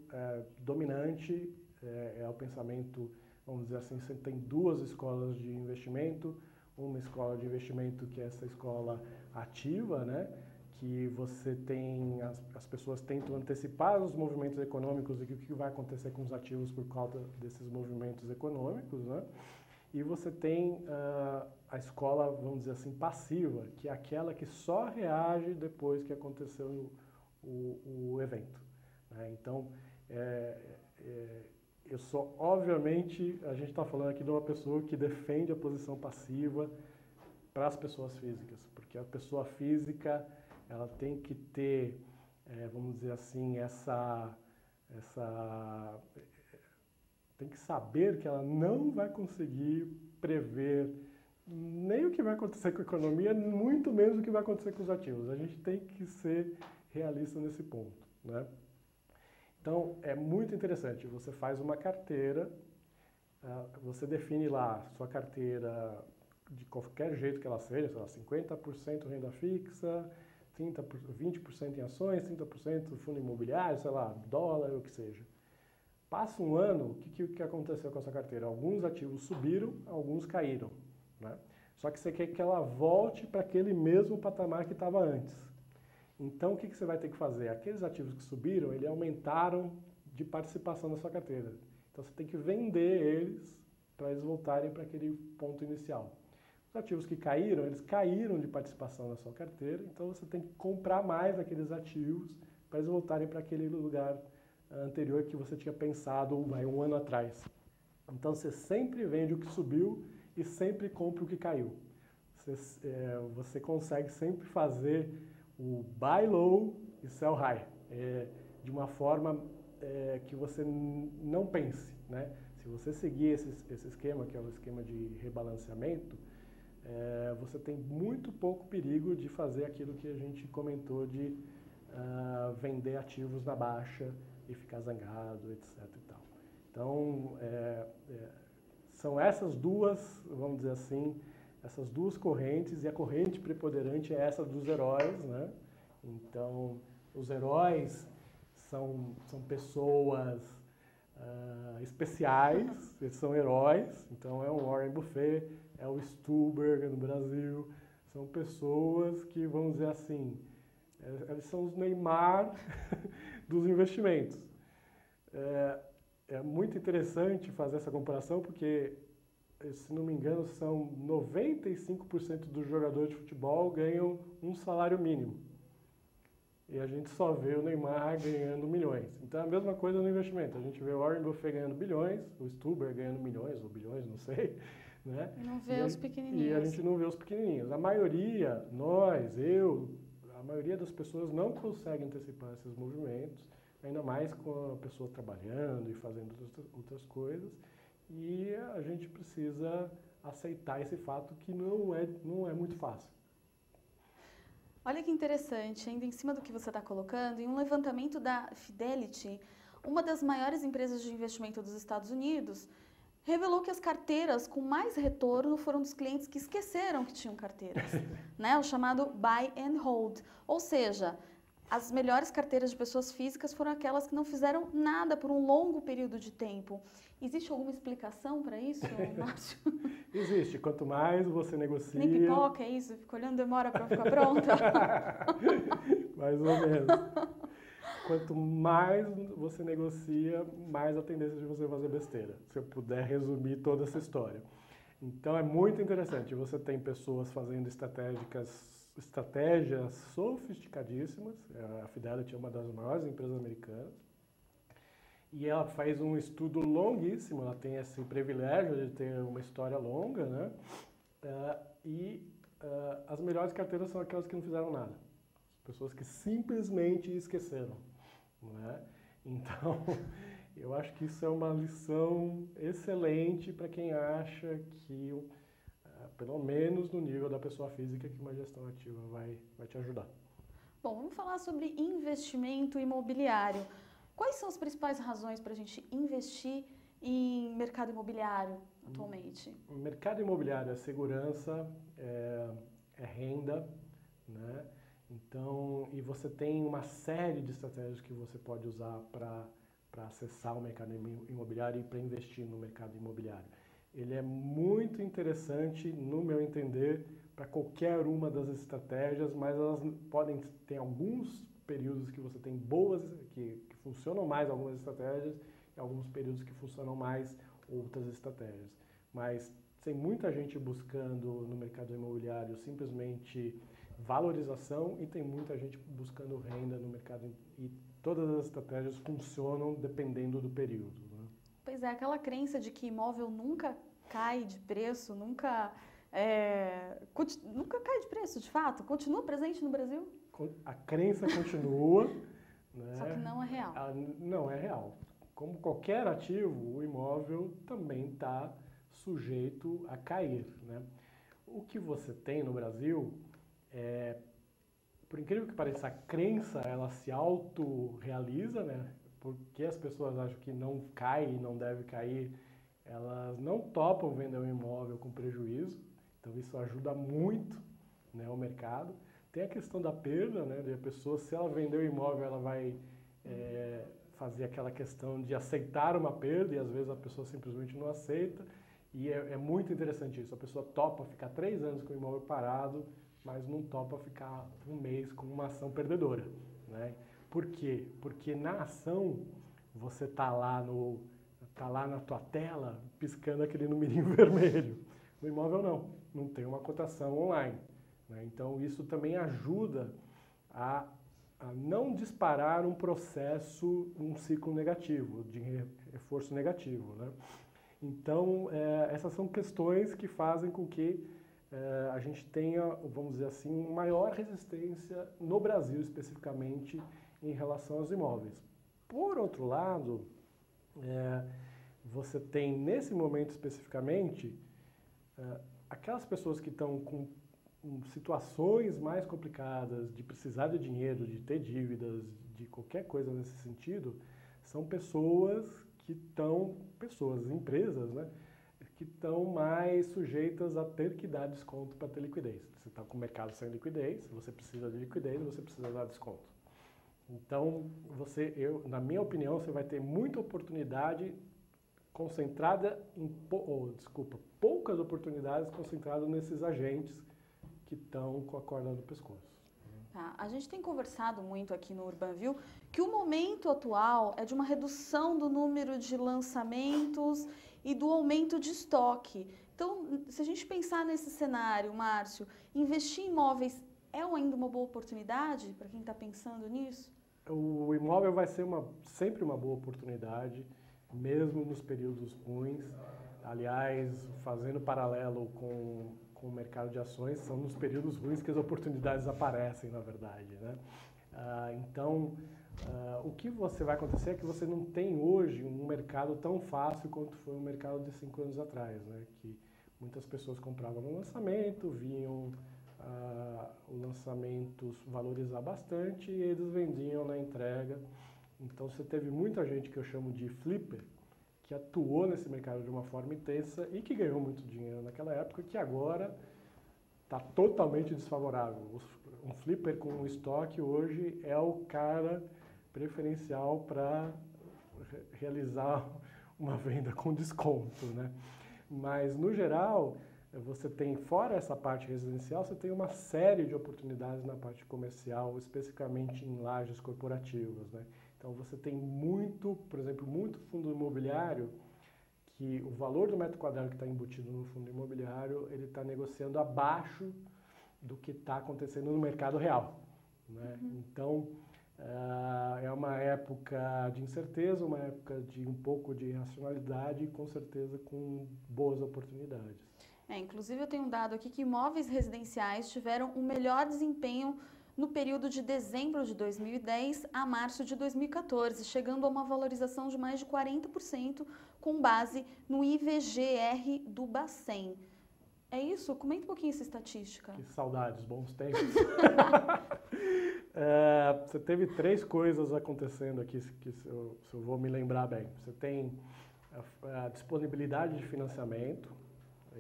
Speaker 2: dominante, é o pensamento, vamos dizer assim, você tem duas escolas de investimento, uma escola de investimento que é essa escola ativa, né? Que você tem, as pessoas tentam antecipar os movimentos econômicos e o que vai acontecer com os ativos por causa desses movimentos econômicos, né? E você tem a escola, vamos dizer assim, passiva, que é aquela que só reage depois que aconteceu o evento, né? Então, eu sou, obviamente, a gente está falando aqui de uma pessoa que defende a posição passiva para as pessoas físicas, porque a pessoa física, ela tem que ter, vamos dizer assim, tem que saber que ela não vai conseguir prever nem o que vai acontecer com a economia, muito menos o que vai acontecer com os ativos. A gente tem que ser realista nesse ponto, né? Então, é muito interessante. Você faz uma carteira, você define lá sua carteira de qualquer jeito que ela seja, sei lá, 50% renda fixa, 20% em ações, 30% fundo imobiliário, sei lá, dólar, o que seja. Passa um ano, o que aconteceu com essa carteira? Alguns ativos subiram, alguns caíram, né? Só que você quer que ela volte para aquele mesmo patamar que estava antes. Então, o que você vai ter que fazer? Aqueles ativos que subiram, eles aumentaram de participação na sua carteira. Então, você tem que vender eles para eles voltarem para aquele ponto inicial. Os ativos que caíram, eles caíram de participação na sua carteira, então você tem que comprar mais aqueles ativos para eles voltarem para aquele lugar anterior que você tinha pensado um ano atrás. Então você sempre vende o que subiu e sempre compra o que caiu. Você consegue sempre fazer o buy low e sell high, de uma forma que você não pense, né? Se você seguir esse esquema, que é o esquema de rebalanceamento, você tem muito pouco perigo de fazer aquilo que a gente comentou de vender ativos na baixa e ficar zangado, etc. E tal. Então, são essas duas, vamos dizer assim, essas duas correntes, e a corrente preponderante é essa dos heróis, né? Então, os heróis são pessoas especiais, eles são heróis, então é o Warren Buffett, é o Stuberger no Brasil, são pessoas que, vamos dizer assim, eles são os Neymar dos investimentos. É muito interessante fazer essa comparação porque, se não me engano, são 95% dos jogadores de futebol ganham um salário mínimo. e a gente só vê o Neymar ganhando milhões. Então é a mesma coisa no investimento. A gente vê o Warren Buffett ganhando bilhões, o Stuber ganhando milhões ou bilhões, não sei. Né?
Speaker 1: E não vê os pequenininhos.
Speaker 2: E a gente não vê os pequenininhos. A maioria, a maioria das pessoas não consegue antecipar esses movimentos, ainda mais com a pessoa trabalhando e fazendo outras coisas. E a gente precisa aceitar esse fato que não é muito fácil.
Speaker 1: Olha que interessante, ainda em cima do que você está colocando, em um levantamento da Fidelity, uma das maiores empresas de investimento dos Estados Unidos, revelou que as carteiras com mais retorno foram dos clientes que esqueceram que tinham carteiras, né? O chamado buy and hold, ou seja, as melhores carteiras de pessoas físicas foram aquelas que não fizeram nada por um longo período de tempo. Existe alguma explicação para isso, Márcio?
Speaker 2: Existe. Quanto mais você negocia...
Speaker 1: Nem pipoca, é isso? Fica olhando, demora para ficar pronta?
Speaker 2: Mais ou menos. Quanto mais você negocia, mais a tendência de você fazer besteira. Se eu puder resumir toda essa história. Então é muito interessante. Você tem pessoas fazendo estratégias sofisticadíssimas. A Fidelity é uma das maiores empresas americanas. E ela faz um estudo longuíssimo, ela tem esse privilégio de ter uma história longa, né? As melhores carteiras são aquelas que não fizeram nada. As pessoas que simplesmente esqueceram, né? Então, eu acho que isso é uma lição excelente para quem acha que, pelo menos no nível da pessoa física, que uma gestão ativa vai te ajudar.
Speaker 1: Bom, vamos falar sobre investimento imobiliário. Quais são as principais razões para a gente investir em mercado imobiliário atualmente?
Speaker 2: O mercado imobiliário é segurança, é renda, né? Então, e você tem uma série de estratégias que você pode usar para acessar o mercado imobiliário e para investir no mercado imobiliário. Ele é muito interessante, no meu entender, para qualquer uma das estratégias, mas elas podem ter alguns períodos que você tem boas, que funcionam mais algumas estratégias, e alguns períodos que funcionam mais outras estratégias. Mas tem muita gente buscando no mercado imobiliário simplesmente valorização e tem muita gente buscando renda no mercado e todas as estratégias funcionam dependendo do período, né?
Speaker 1: Pois é, aquela crença de que imóvel nunca cai de preço, nunca cai de preço, de fato, continua presente no Brasil?
Speaker 2: A crença continua, né?
Speaker 1: Só que não é real.
Speaker 2: Não é real. Como qualquer ativo, o imóvel também está sujeito a cair, né? O que você tem no Brasil por incrível que pareça, a crença ela se autorrealiza, né? Porque as pessoas acham que não cai e não deve cair, elas não topam vender um imóvel com prejuízo, então isso ajuda muito, né, o mercado. Tem a questão da perda, né? De a pessoa, se ela vender o imóvel, ela vai fazer aquela questão de aceitar uma perda e às vezes a pessoa simplesmente não aceita. E é muito interessante isso. A pessoa topa ficar 3 anos com o imóvel parado, mas não topa ficar um mês com uma ação perdedora, né? Por quê? Porque na ação você tá lá na tua tela piscando aquele numerinho vermelho. No imóvel não tem uma cotação online, né? Então isso também ajuda a não disparar um processo, um ciclo negativo, de reforço negativo, né? Então essas são questões que fazem com que a gente tenha, vamos dizer assim, uma maior resistência no Brasil especificamente em relação aos imóveis. Por outro lado, você tem nesse momento especificamente aquelas pessoas que estão com situações mais complicadas de precisar de dinheiro, de ter dívidas, de qualquer coisa nesse sentido, são pessoas que estão, empresas, né? Que estão mais sujeitas a ter que dar desconto para ter liquidez. Você está com o mercado sem liquidez, você precisa de liquidez, você precisa dar desconto. Então, na minha opinião, você vai ter muita oportunidade concentrada poucas oportunidades concentradas nesses agentes que estão com a corda no pescoço.
Speaker 1: Tá. A gente tem conversado muito aqui no UrbanView que o momento atual é de uma redução do número de lançamentos e do aumento de estoque. Então, se a gente pensar nesse cenário, Márcio, investir em imóveis é ainda uma boa oportunidade para quem está pensando nisso?
Speaker 2: O imóvel vai ser sempre uma boa oportunidade, mesmo nos períodos ruins. Aliás, fazendo paralelo com o mercado de ações, são nos períodos ruins que as oportunidades aparecem, na verdade, né? Então, o que vai acontecer é que você não tem hoje um mercado tão fácil quanto foi o mercado de 5 anos atrás, né? Que muitas pessoas compravam no lançamento, viam o lançamento valorizar bastante e eles vendiam na entrega. Então, você teve muita gente que eu chamo de flipper, que atuou nesse mercado de uma forma intensa e que ganhou muito dinheiro naquela época, que agora está totalmente desfavorável. Um flipper com estoque hoje é o cara preferencial para realizar uma venda com desconto, né? Mas, no geral, você tem, fora essa parte residencial, você tem uma série de oportunidades na parte comercial, especificamente em lajes corporativas, né? Então, você tem muito, por exemplo, muito fundo imobiliário que o valor do metro quadrado que está embutido no fundo imobiliário, ele está negociando abaixo do que está acontecendo no mercado real, né? Então, é uma época de incerteza, uma época de um pouco de irracionalidade e, com certeza, com boas oportunidades.
Speaker 1: Inclusive, eu tenho um dado aqui que imóveis residenciais tiveram um melhor desempenho no período de dezembro de 2010 a março de 2014, chegando a uma valorização de mais de 40% com base no IVGR do Bacen. É isso? Comenta um pouquinho essa estatística.
Speaker 2: Que saudades, bons tempos. Você teve 3 coisas acontecendo aqui, que se eu vou me lembrar bem. Você tem a disponibilidade de financiamento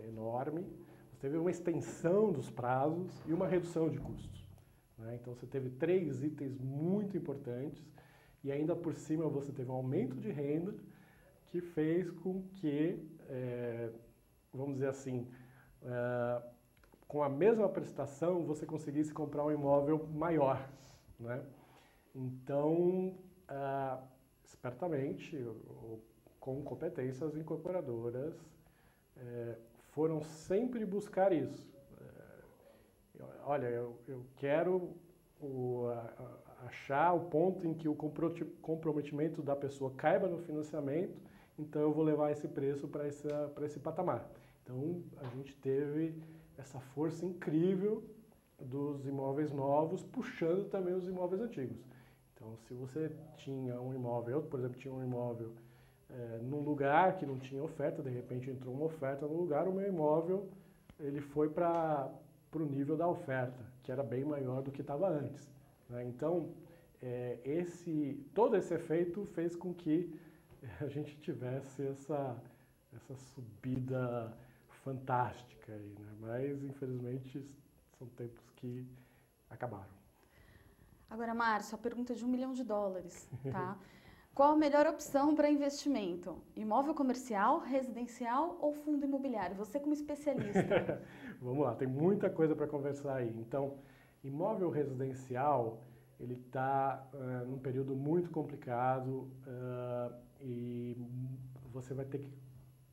Speaker 2: enorme, você teve uma extensão dos prazos e uma redução de custos, né? Então você teve 3 itens muito importantes e ainda por cima você teve um aumento de renda que fez com que, vamos dizer assim, com a mesma prestação você conseguisse comprar um imóvel maior, né? Então, espertamente, com competência, as incorporadoras foram sempre buscar isso. Olha, eu quero achar o ponto em que o comprometimento da pessoa caiba no financiamento, então eu vou levar esse preço para esse patamar. Então, a gente teve essa força incrível dos imóveis novos, puxando também os imóveis antigos. Então, se você tinha um imóvel, eu, por exemplo, tinha um imóvel num lugar que não tinha oferta, de repente entrou uma oferta no lugar, o meu imóvel ele foi para o nível da oferta, que era bem maior do que estava antes, né? Então, todo esse efeito fez com que a gente tivesse essa subida fantástica aí, né? Mas, infelizmente, são tempos que acabaram.
Speaker 1: Agora, Márcio, a pergunta de $1 milhão, tá? Qual a melhor opção para investimento? Imóvel comercial, residencial ou fundo imobiliário? Você como especialista.
Speaker 2: Vamos lá, tem muita coisa para conversar aí. Então, imóvel residencial, ele está num período muito complicado e você vai ter que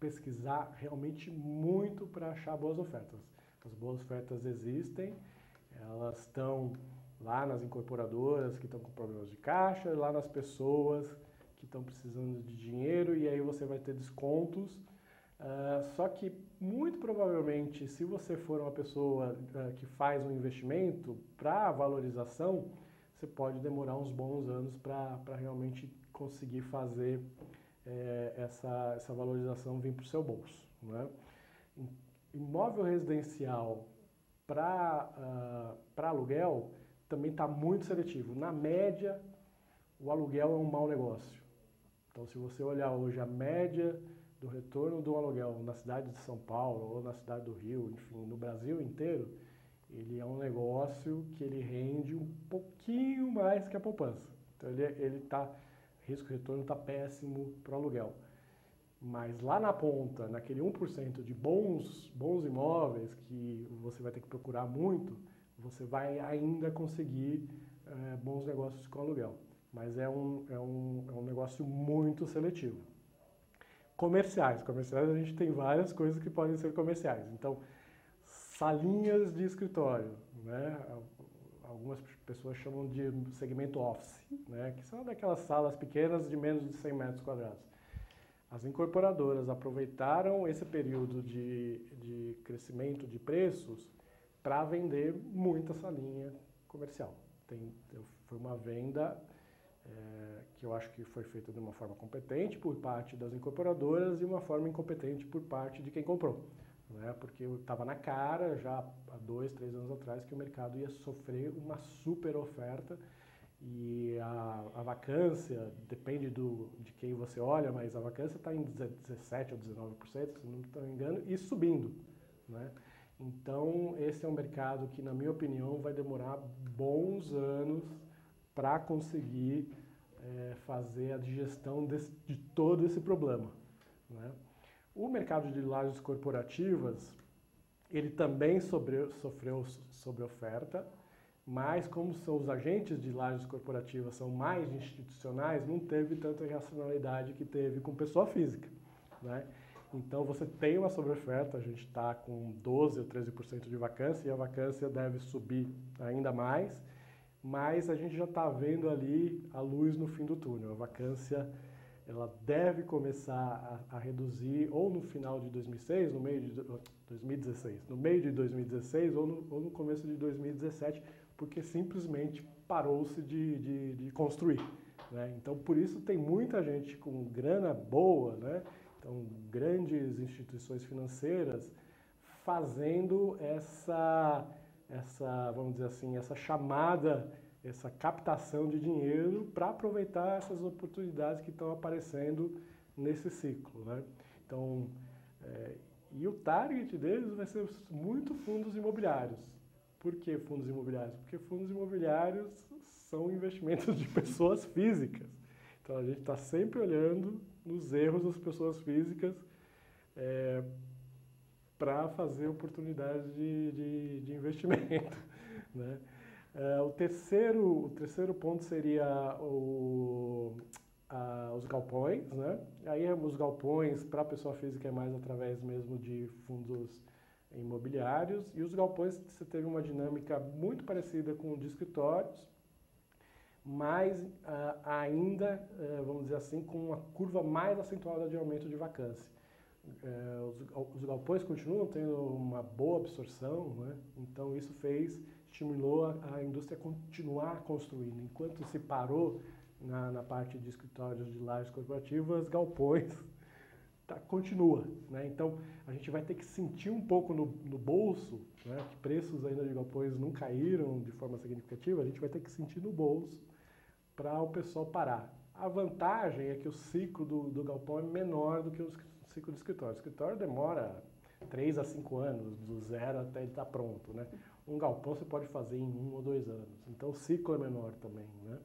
Speaker 2: pesquisar realmente muito para achar boas ofertas. As boas ofertas existem, elas estão lá nas incorporadoras que estão com problemas de caixa, lá nas pessoas que estão precisando de dinheiro e aí você vai ter descontos. Só que, muito provavelmente, se você for uma pessoa que faz um investimento para valorização, você pode demorar uns bons anos para realmente conseguir fazer essa valorização vir para o seu bolso, né? Imóvel residencial para aluguel também está muito seletivo. Na média, o aluguel é um mau negócio. Então, se você olhar hoje a média do retorno do aluguel na cidade de São Paulo ou na cidade do Rio, enfim, no Brasil inteiro, ele é um negócio que ele rende um pouquinho mais que a poupança. Então, risco-retorno está péssimo para o aluguel. Mas lá na ponta, naquele 1% de bons imóveis que você vai ter que procurar muito, você vai ainda conseguir bons negócios com aluguel. Mas é um negócio muito seletivo. Comerciais a gente tem várias coisas que podem ser comerciais. Então, salinhas de escritório, né? algumas pessoas chamam de segmento office, né? Que são daquelas salas pequenas de menos de 100 metros quadrados. As incorporadoras aproveitaram esse período de crescimento de preços para vender muita salinha comercial. Foi uma venda que eu acho que foi feita de uma forma competente por parte das incorporadoras e uma forma incompetente por parte de quem comprou. Né? Porque estava na cara, já há 2, 3 anos atrás, que o mercado ia sofrer uma super oferta e a vacância, depende de quem você olha, mas a vacância está em 17% ou 19%, se não me engano, e subindo. Né? Então, esse é um mercado que, na minha opinião, vai demorar bons anos para conseguir fazer a digestão de todo esse problema. Né? O mercado de lajes corporativas, ele também sofreu sobre oferta, mas como são os agentes de lajes corporativas são mais institucionais, não teve tanta racionalidade que teve com pessoa física. Né? Então você tem uma sobreoferta, a gente está com 12 ou 13% de vacância e a vacância deve subir ainda mais, mas a gente já está vendo ali a luz no fim do túnel. A vacância ela deve começar a reduzir ou no final de 2016, no meio de 2016 ou no começo de 2017, porque simplesmente parou-se de construir. Né? Então, por isso tem muita gente com grana boa, né? Então, grandes instituições financeiras fazendo vamos dizer assim, essa chamada, essa captação de dinheiro para aproveitar essas oportunidades que estão aparecendo nesse ciclo. Né? Então, e o target deles vai ser muito fundos imobiliários. Por que fundos imobiliários? Porque fundos imobiliários são investimentos de pessoas físicas. Então, a gente está sempre olhando nos erros das pessoas físicas para fazer oportunidades de investimento. Né? O terceiro ponto seria os galpões. Né? Aí os galpões para a pessoa física é mais através mesmo de fundos imobiliários, e os galpões você teve uma dinâmica muito parecida com o de escritórios, mas ainda, vamos dizer assim, com uma curva mais acentuada de aumento de vacância. Os galpões continuam tendo uma boa absorção, né? Então isso estimulou a indústria a continuar construindo. Enquanto se parou na parte de escritórios de lajes corporativas, galpões continua. Né? Então a gente vai ter que sentir um pouco no bolso, né? Que preços ainda de galpões não caíram de forma significativa, a gente vai ter que sentir no bolso para o pessoal parar. A vantagem é que o ciclo do galpão é menor do que o ciclo do escritório. O escritório demora 3 a 5 anos, do zero até ele estar pronto. Né? Um galpão você pode fazer em 1 ou 2 anos. Então o ciclo é menor também. Né?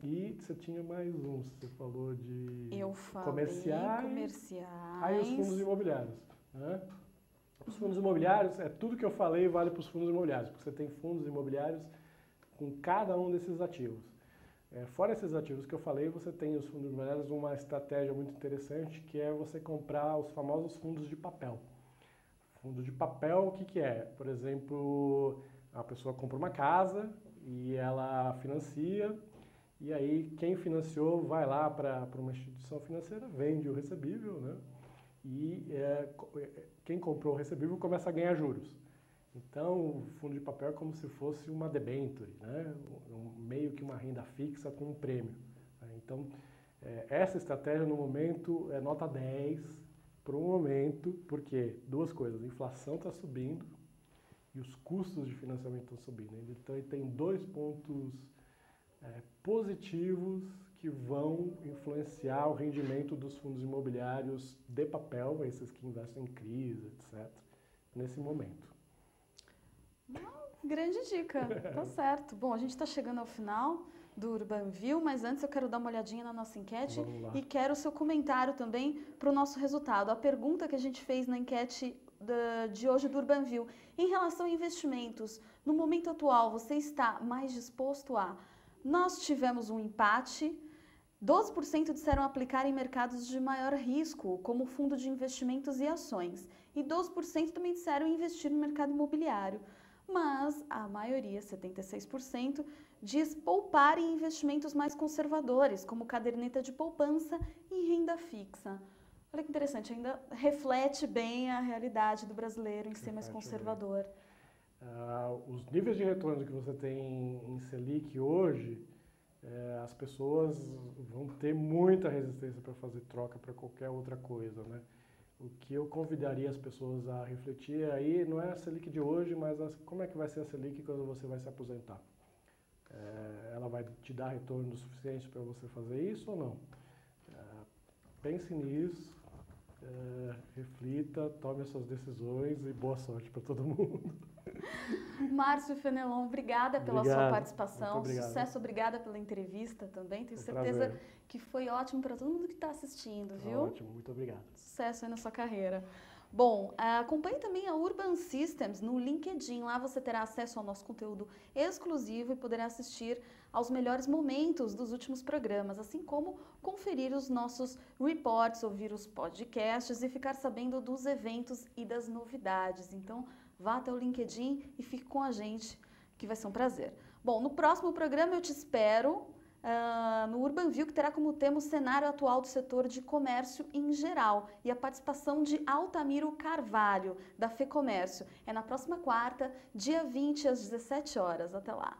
Speaker 2: E você tinha mais um, você falou de comerciais. Aí os fundos imobiliários. Né? Os fundos imobiliários, tudo que eu falei vale para os fundos imobiliários, porque você tem fundos imobiliários com cada um desses ativos. Fora esses ativos que eu falei, você tem os fundos imobiliários uma estratégia muito interessante, que é você comprar os famosos fundos de papel. Fundo de papel, o que é? Por exemplo, a pessoa compra uma casa e ela financia, e aí quem financiou vai lá para uma instituição financeira, vende o recebível, né? E quem comprou o recebível começa a ganhar juros. Então, o fundo de papel é como se fosse uma debenture, né? Meio que uma renda fixa com um prêmio. Então, essa estratégia no momento é nota 10 para o momento, porque duas coisas, a inflação está subindo e os custos de financiamento estão subindo. Então, ele tem 2 pontos positivos que vão influenciar o rendimento dos fundos imobiliários de papel, esses que investem em crise, etc., nesse momento.
Speaker 1: Grande dica, tá certo. Bom, a gente está chegando ao final do Urbanview, mas antes eu quero dar uma olhadinha na nossa enquete e quero o seu comentário também para o nosso resultado. A pergunta que a gente fez na enquete de hoje do Urbanview, em relação a investimentos, no momento atual, você está mais disposto a... Nós tivemos um empate, 12% disseram aplicar em mercados de maior risco, como fundo de investimentos e ações, e 12% também disseram investir no mercado imobiliário. mas a maioria, 76%, diz poupar em investimentos mais conservadores, como caderneta de poupança e renda fixa. Olha que interessante, ainda reflete bem a realidade do brasileiro em ser mais conservador.
Speaker 2: Os níveis de retorno que você tem em Selic hoje, as pessoas vão ter muita resistência para fazer troca para qualquer outra coisa, né? O que eu convidaria as pessoas a refletir aí não é a Selic de hoje, mas como é que vai ser a Selic quando você vai se aposentar? Ela vai te dar retorno suficiente para você fazer isso ou não? Pense nisso, reflita, tome as suas decisões e boa sorte para todo mundo.
Speaker 1: Márcio Fenelon, obrigada pela sua participação.
Speaker 2: Obrigado.
Speaker 1: Sucesso, obrigada pela entrevista também. Tenho certeza que foi ótimo para todo mundo que está assistindo, viu?
Speaker 2: Ótimo, muito obrigado.
Speaker 1: Sucesso aí na sua carreira. Bom, acompanhe também a Urban Systems no LinkedIn. Lá você terá acesso ao nosso conteúdo exclusivo e poderá assistir aos melhores momentos dos últimos programas, assim como conferir os nossos reports, ouvir os podcasts e ficar sabendo dos eventos e das novidades. Então, vá até o LinkedIn e fique com a gente, que vai ser um prazer. Bom, no próximo programa eu te espero no Urban View, que terá como tema o cenário atual do setor de comércio em geral e a participação de Altamiro Carvalho, da FEComércio. É na próxima quarta, dia 20, às 17 horas. Até lá!